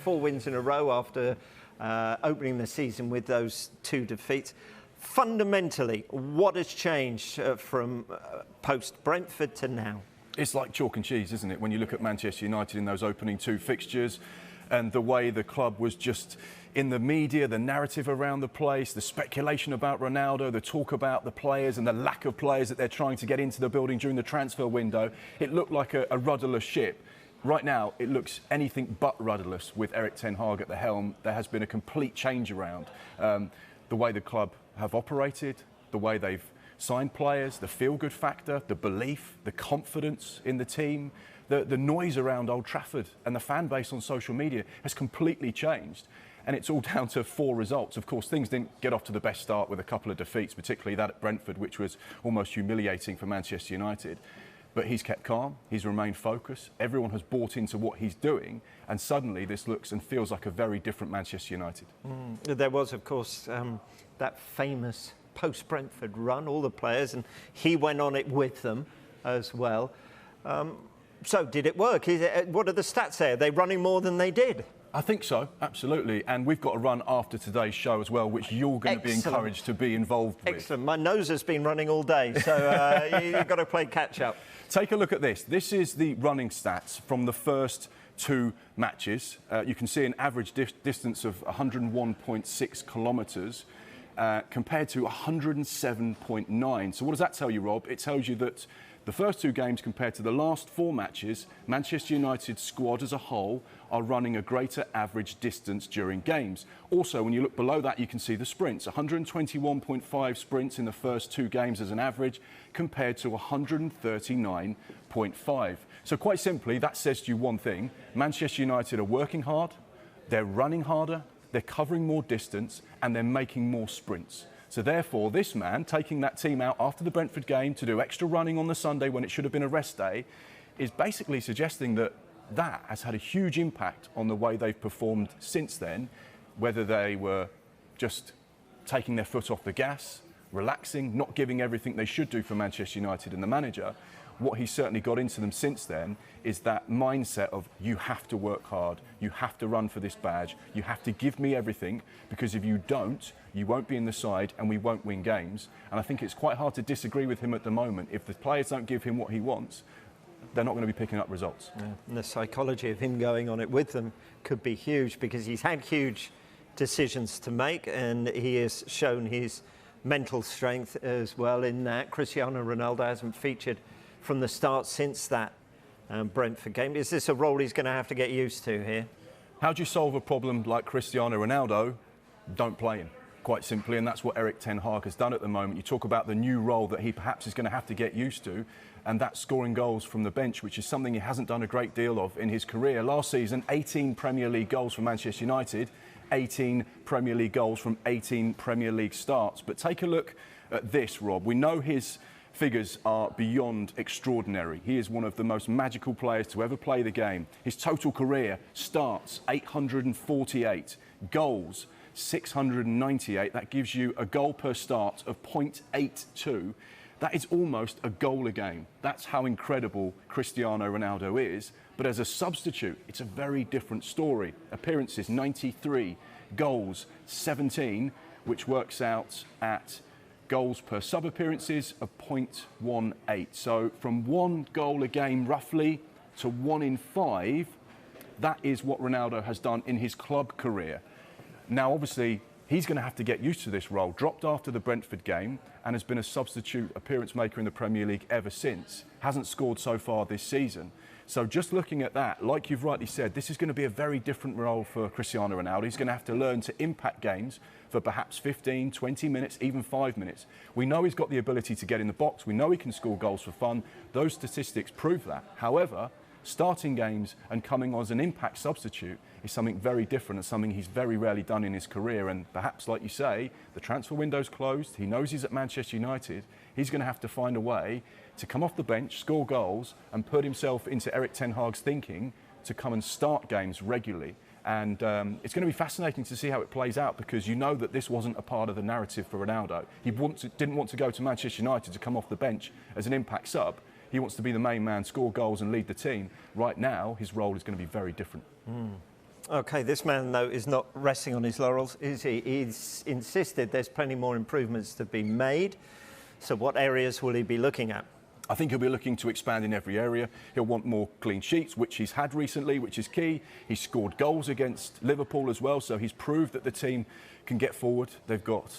4 wins in a row after opening the season with those 2 defeats. Fundamentally, what has changed from post-Brentford to now? It's like chalk and cheese, isn't it? When you look at Manchester United in those opening 2 fixtures and the way the club was just in the media, the narrative around the place, the speculation about Ronaldo, the talk about the players and the lack of players that they're trying to get into the building during the transfer window, it looked like a rudderless ship. Right now, it looks anything but rudderless with Erik ten Hag at the helm. There has been a complete change around the way the club have operated, the way they've signed players, the feel-good factor, the belief, the confidence in the team, the noise around Old Trafford and the fan base on social media has completely changed. And it's all down to 4 results. Of course, things didn't get off to the best start with a couple of defeats, particularly that at Brentford, which was almost humiliating for Manchester United. But he's kept calm, he's remained focused, everyone has bought into what he's doing, and suddenly this looks and feels like a very different Manchester United. There was, of course, that famous post-Brentford run, all the players, and he went on it with them as well. So did it work? What do the stats say? Are they running more than they did? I think so, absolutely. And we've got a run after today's show as well, which you're going to be encouraged to be involved with. Excellent. My nose has been running all day, so you've got to play catch-up. Take a look at this. This is the running stats from the first 2 matches. You can see an average distance of 101.6 kilometres compared to 107.9. So what does that tell you, Rob? It tells you that the first 2 games compared to the last 4 matches, Manchester United's squad as a whole are running a greater average distance during games. Also, when you look below that, you can see the sprints. 121.5 sprints in the first 2 games as an average compared to 139.5. So quite simply, that says to you one thing. Manchester United are working hard, they're running harder, they're covering more distance, and they're making more sprints. So therefore, this man, taking that team out after the Brentford game to do extra running on the Sunday when it should have been a rest day, is basically suggesting that that has had a huge impact on the way they've performed since then, whether they were just taking their foot off the gas, relaxing, not giving everything they should do for Manchester United and the manager. What he's certainly got into them since then is that mindset of you have to work hard, you have to run for this badge, you have to give me everything, because if you don't, you won't be in the side and we won't win games. And I think it's quite hard to disagree with him at the moment. If the players don't give him what he wants, they're not going to be picking up results. Yeah. And the psychology of him going on it with them could be huge, because he's had huge decisions to make and he has shown his mental strength as well in that. Cristiano Ronaldo hasn't featured from the start since that Brentford game. Is this a role he's going to have to get used to here? How do you solve a problem like Cristiano Ronaldo? Don't play him, quite simply, and that's what Erik ten Hag has done at the moment. You talk about the new role that he perhaps is going to have to get used to, and that's scoring goals from the bench, which is something he hasn't done a great deal of in his career. Last season, 18 Premier League goals for Manchester United, 18 Premier League goals from 18 Premier League starts. But take a look at this, Rob. We know his figures are beyond extraordinary. He is one of the most magical players to ever play the game. His total career starts 848, goals 698. That gives you a goal per start of 0.82. That is almost a goal a game. That's how incredible Cristiano Ronaldo is. But as a substitute, it's a very different story. Appearances 93, goals 17, which works out at goals per sub-appearances of 0.18. So from 1 goal a game roughly to 1 in 5, that is what Ronaldo has done in his club career. Now, obviously, he's going to have to get used to this role. Dropped after the Brentford game and has been a substitute appearance maker in the Premier League ever since. Hasn't scored so far this season. So just looking at that, like you've rightly said, this is going to be a very different role for Cristiano Ronaldo. He's going to have to learn to impact games for perhaps 15, 20 minutes, even 5 minutes. We know he's got the ability to get in the box. We know he can score goals for fun. Those statistics prove that. However, starting games and coming on as an impact substitute is something very different and something he's very rarely done in his career. And perhaps, like you say, the transfer window's closed. He knows he's at Manchester United. He's going to have to find a way to come off the bench, score goals, and put himself into Erik ten Hag's thinking to come and start games regularly. And it's going to be fascinating to see how it plays out, because you know that this wasn't a part of the narrative for Ronaldo. He didn't want to go to Manchester United to come off the bench as an impact sub. He wants to be the main man, score goals and lead the team. Right now, his role is going to be very different. Okay, this man, though, is not resting on his laurels, is he? He's insisted there's plenty more improvements to be made. So what areas will he be looking at? I think he'll be looking to expand in every area. He'll want more clean sheets, which he's had recently, which is key. He's scored goals against Liverpool as well, so he's proved that the team can get forward. They've got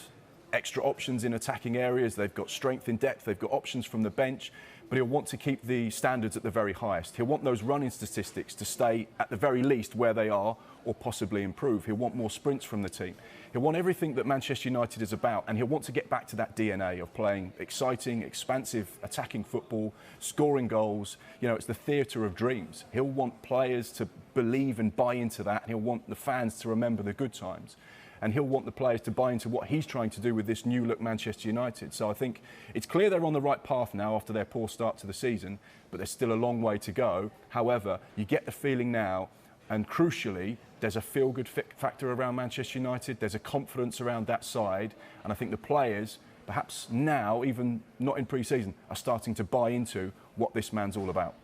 extra options in attacking areas. They've got strength in depth. They've got options from the bench. But he'll want to keep the standards at the very highest. He'll want those running statistics to stay at the very least where they are or possibly improve. He'll want more sprints from the team. He'll want everything that Manchester United is about, and he'll want to get back to that DNA of playing exciting, expansive, attacking football, scoring goals. You know, it's the theatre of dreams. He'll want players to believe and buy into that, and he'll want the fans to remember the good times. And he'll want the players to buy into what he's trying to do with this new look Manchester United. So I think it's clear they're on the right path now after their poor start to the season, but there's still a long way to go. However, you get the feeling now, and crucially, there's a feel-good factor around Manchester United. There's a confidence around that side. And I think the players, perhaps now, even not in pre-season, are starting to buy into what this man's all about.